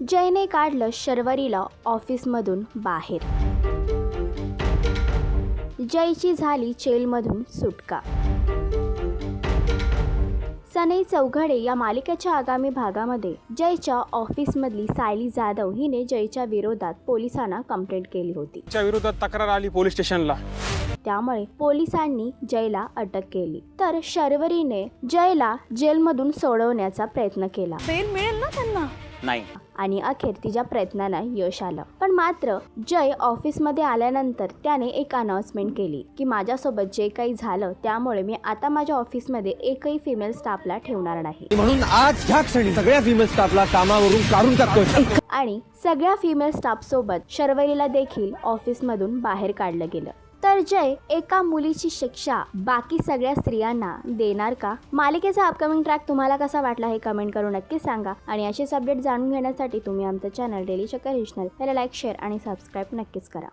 जयने काढलं शर्वरीला ऑफिसमधून बाहेर. जयची झाली जेलमधून सुटका. सनई चौघडे या मालिकेच्या आगामी भागामध्ये जयच्या ऑफिसमधली सायली जाधव हिने जयच्या विरोधात पोलिसांना कंप्लेंट केली होती. तिच्या विरोधात तक्रार आली पोलीस स्टेशनला. त्यामुळे पोलिसांनी जयला अटक केली. तर शर्वरीने जयला जेलमधून सोडवण्याचा प्रयत्न केला. बेल मिळेल ना त्यांना? नाही. आणि अखेर तिच्या प्रयत्नांना यश आलं. पण मात्र जय ऑफिसमध्ये आल्यानंतर त्याने एक अनाउन्समेंट केली की माझ्यासोबत जे काही झालं त्यामुळे मी आता माझ्या ऑफिसमध्ये एकही फिमेल स्टाफला ठेवणार नाही. म्हणून आज ह्या क्षणी सगळ्या फिमेल स्टाफला कामावरून काढून टाकतोय. आणि सगळ्या फिमेल स्टाफ सोबत शर्वरीला देखील ऑफिसमधून बाहेर काढलं गेलं. तर जय एका मुलीची शिक्षा बाकी सगळ्या स्त्रियांना देणार का? मालिकेचा अपकमिंग ट्रॅक तुम्हाला कसा वाटला हे कमेंट करून नक्की सांगा. आणि असेच अपडेट जाणून घेण्यासाठी तुम्ही आमचं चॅनल डेली चक्कर रिजनल याला लाईक, शेअर आणि सबस्क्राईब नक्कीच करा.